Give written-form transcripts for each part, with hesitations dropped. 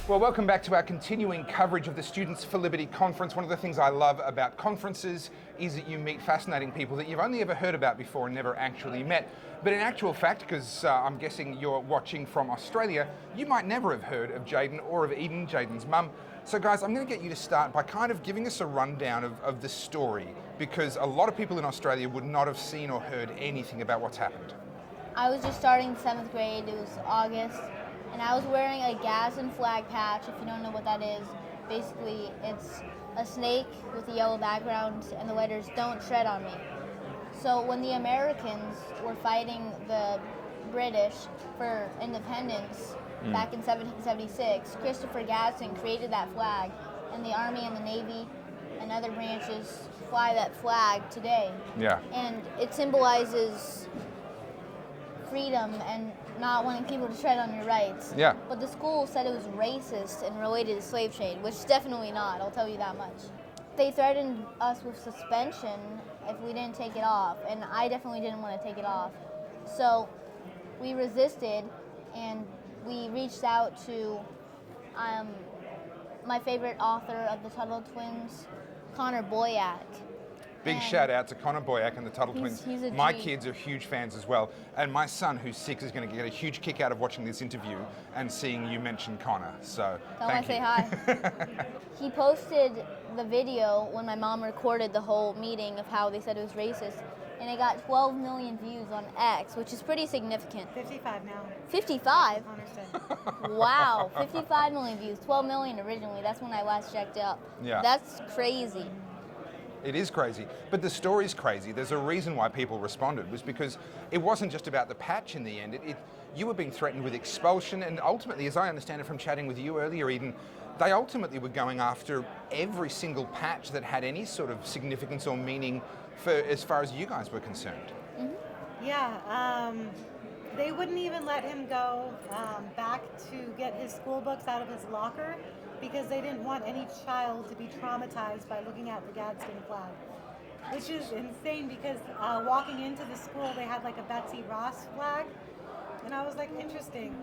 Well, welcome back to our continuing coverage of the Students for Liberty conference. One of the things I love about conferences is that you meet fascinating people that you've only ever heard about before and never actually met. But in actual fact, because I'm guessing you're watching from Australia, you might never have heard of Jaiden or of Eden, Jaiden's mum. So guys, I'm going to get you to start by kind of giving us a rundown of the story, because a lot of people in Australia would not have seen or heard anything about what's happened. I was just starting 7th grade, it was August, and I was wearing a Gadsden flag patch. If you don't know what that is, basically it's a snake with a yellow background and the letters "Don't Tread on Me." So when the Americans were fighting the British for independence back in 1776, Christopher Gadsden created that flag, and the Army and the Navy and other branches fly that flag today. Yeah. And it symbolizes freedom and not wanting people to tread on your rights. Yeah. But the school said it was racist and related to slave trade, which is definitely not, I'll tell you that much. They threatened us with suspension if we didn't take it off, and I definitely didn't want to take it off. So we resisted, and we reached out to my favorite author of the Tuttle Twins, Connor Boyack. Big shout out to Connor Boyack and the Tuttle Twins. He's a My G. kids are huge fans as well. And my son, who's 6, is going to get a huge kick out of watching this interview and seeing you mention Connor. So, Tell him I say hi. He posted the video when my mom recorded the whole meeting of how they said it was racist, and it got 12 million views on X, which is pretty significant. 55 now. 55? Connor said. Wow, 55 million views. 12 million originally. That's when I last checked up. Yeah. That's crazy. It is crazy, but the story's crazy. There's a reason why people responded, was because it wasn't just about the patch in the end. You were being threatened with expulsion, and ultimately, as I understand it from chatting with you earlier, Eden, they ultimately were going after every single patch that had any sort of significance or meaning for as far as you guys were concerned. Yeah, they wouldn't even let him go back to get his school books out of his locker because they didn't want any child to be traumatized by looking at the Gadsden flag, which is insane because walking into the school, they had like a Betsy Ross flag, and I was like, interesting.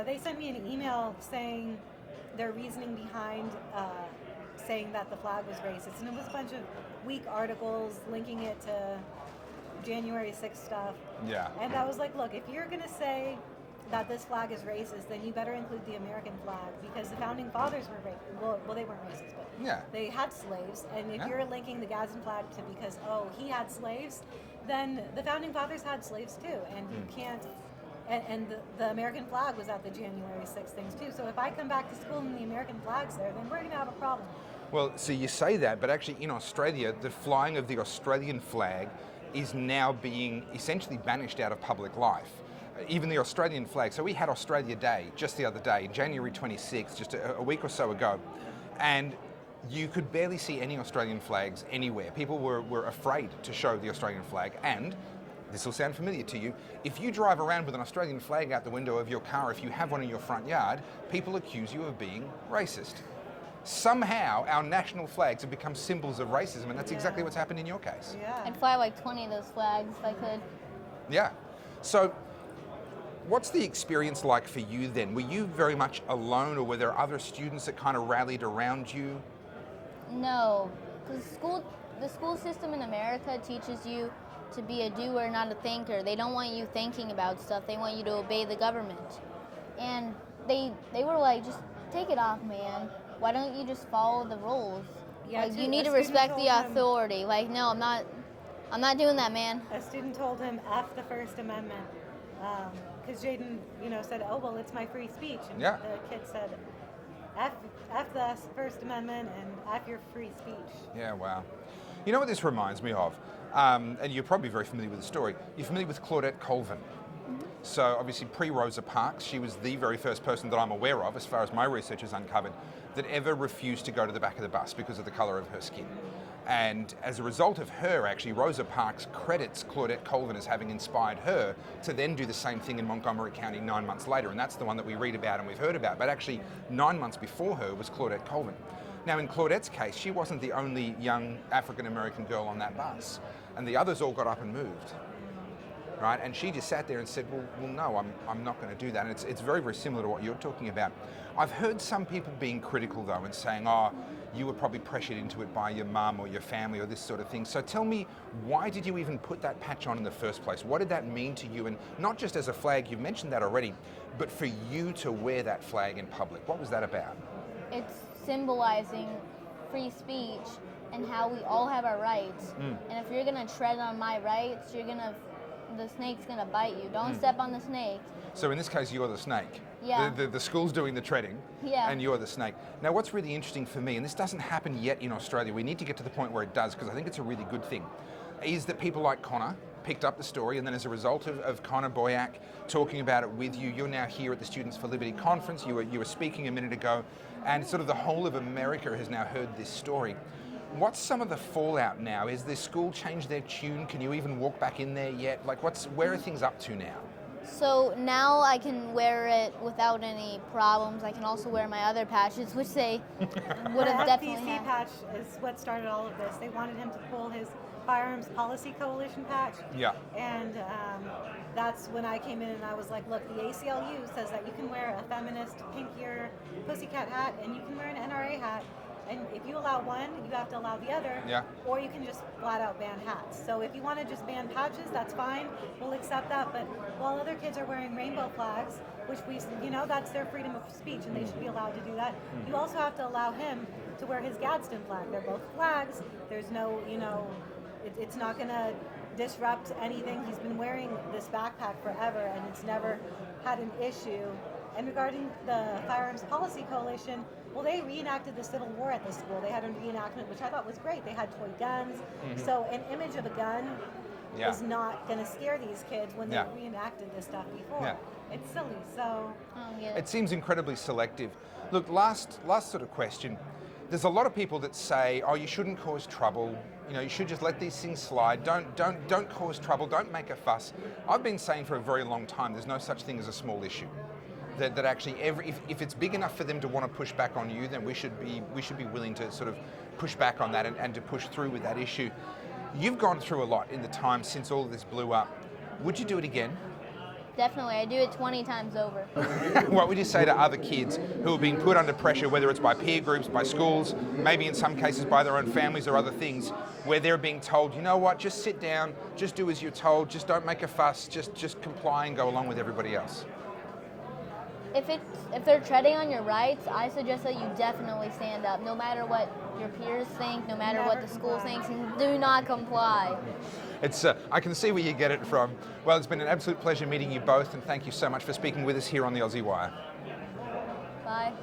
They sent me an email saying their reasoning behind saying that the flag was racist, and it was a bunch of weak articles linking it to January 6th stuff. Yeah. And I was like, look, if you're going to say that this flag is racist, then you better include the American flag, because the founding fathers were racist. Well, they weren't racist, but Yeah. they had slaves. And if you're linking the Gadsden flag to because, he had slaves, then the founding fathers had slaves too. And you can't, and the American flag was at the January 6th things too. So if I come back to school and the American flag's there, then we're going to have a problem. Well, so you say that, but actually in Australia, the flying of the Australian flag is now being essentially banished out of public life. Even the Australian flag. So we had Australia Day just the other day, January 26th, just a week or so ago, and you could barely see any Australian flags anywhere. People were afraid to show the Australian flag, and this will sound familiar to you. If you drive around with an Australian flag out the window of your car, if you have one in your front yard, people accuse you of being racist. Somehow our national flags have become symbols of racism, and that's exactly what's happened in your case. Yeah. I'd fly like 20 of those flags if I could. Yeah. So what's the experience like for you then? Were you very much alone, or were there other students that kind of rallied around you? No, because the school system in America teaches you to be a doer, not a thinker. They don't want you thinking about stuff. They want you to obey the government. And they were like, just take it off, man. Why don't you just follow the rules? Yeah, like, too. you need to A student respect the told him- authority. Like, no, I'm not doing that, man. A student told him F the First Amendment, because Jaiden, said, "Oh well, it's my free speech," and Yeah. the kid said, "F the First Amendment and F your free speech." Yeah, wow. You know what this reminds me of? And you're probably very familiar with the story. You're familiar with Claudette Colvin. So obviously pre-Rosa Parks, she was the very first person that I'm aware of, as far as my research has uncovered, that ever refused to go to the back of the bus because of the colour of her skin. And as a result of her, actually, Rosa Parks credits Claudette Colvin as having inspired her to then do the same thing in Montgomery County 9 months later. And that's the one that we read about and we've heard about. But actually, 9 months before her was Claudette Colvin. Now, in Claudette's case, she wasn't the only young African-American girl on that bus. And the others all got up and moved. right? And she just sat there and said, well no, I'm not going to do that. And it's very, very similar to what you're talking about. I've heard some people being critical though and saying, oh, you were probably pressured into it by your mum or your family or this sort of thing. So tell me, why did you even put that patch on in the first place? What did that mean to you? And not just as a flag, you've mentioned that already, but for you to wear that flag in public, what was that about? It's symbolizing free speech and how we all have our rights. And if you're gonna tread on my rights, the snake's gonna bite you. Don't step on the snake. So in this case, you're the snake. Yeah. The school's doing the treading, Yeah. and you're the snake. Now, what's really interesting for me, and this doesn't happen yet in Australia, we need to get to the point where it does, because I think it's a really good thing, is that people like Connor picked up the story, and then as a result of Connor Boyack talking about it with you, you're now here at the Students for Liberty conference. You were speaking a minute ago, and sort of the whole of America has now heard this story. What's some of the fallout now? Is the school changed their tune? Can you even walk back in there yet? Like, where are things up to now? So now I can wear it without any problems. I can also wear my other patches, which they would have definitely FPC had. patch is what started all of this. They wanted him to pull his Firearms Policy Coalition patch. Yeah. And that's when I came in and I was like, look, the ACLU says that you can wear a feminist pink ear pussycat hat and you can wear an NRA hat. And if you allow one, you have to allow the other. Yeah. Or you can just flat out ban hats. So if you want to just ban patches, that's fine. We'll accept that. But while other kids are wearing rainbow flags, which that's their freedom of speech and they should be allowed to do that, you also have to allow him to wear his Gadsden flag. They're both flags. There's no, it's not going to disrupt anything. He's been wearing this backpack forever and it's never had an issue. And regarding the Firearms Policy Coalition, well, they reenacted the Civil War at the school. They had a reenactment, which I thought was great. They had toy guns. So an image of a gun is not going to scare these kids when they reenacted this stuff before. Yeah. It's silly. So It seems incredibly selective. Look, last sort of question. There's a lot of people that say, oh, you shouldn't cause trouble. You should just let these things slide. Don't cause trouble. Don't make a fuss. I've been saying for a very long time, there's no such thing as a small issue. That actually, if it's big enough for them to want to push back on you, then we should be willing to sort of push back on that and to push through with that issue. You've gone through a lot in the time since all of this blew up. Would you do it again? Definitely. I do it 20 times over. What would you say to other kids who are being put under pressure, whether it's by peer groups, by schools, maybe in some cases by their own families or other things, where they're being told, you know what, just sit down, just do as you're told, just don't make a fuss, just comply and go along with everybody else? If they're treading on your rights, I suggest that you definitely stand up, no matter what your peers think, no matter what the school thinks, and do not comply. I can see where you get it from. Well, it's been an absolute pleasure meeting you both, and thank you so much for speaking with us here on the Aussie Wire. Bye.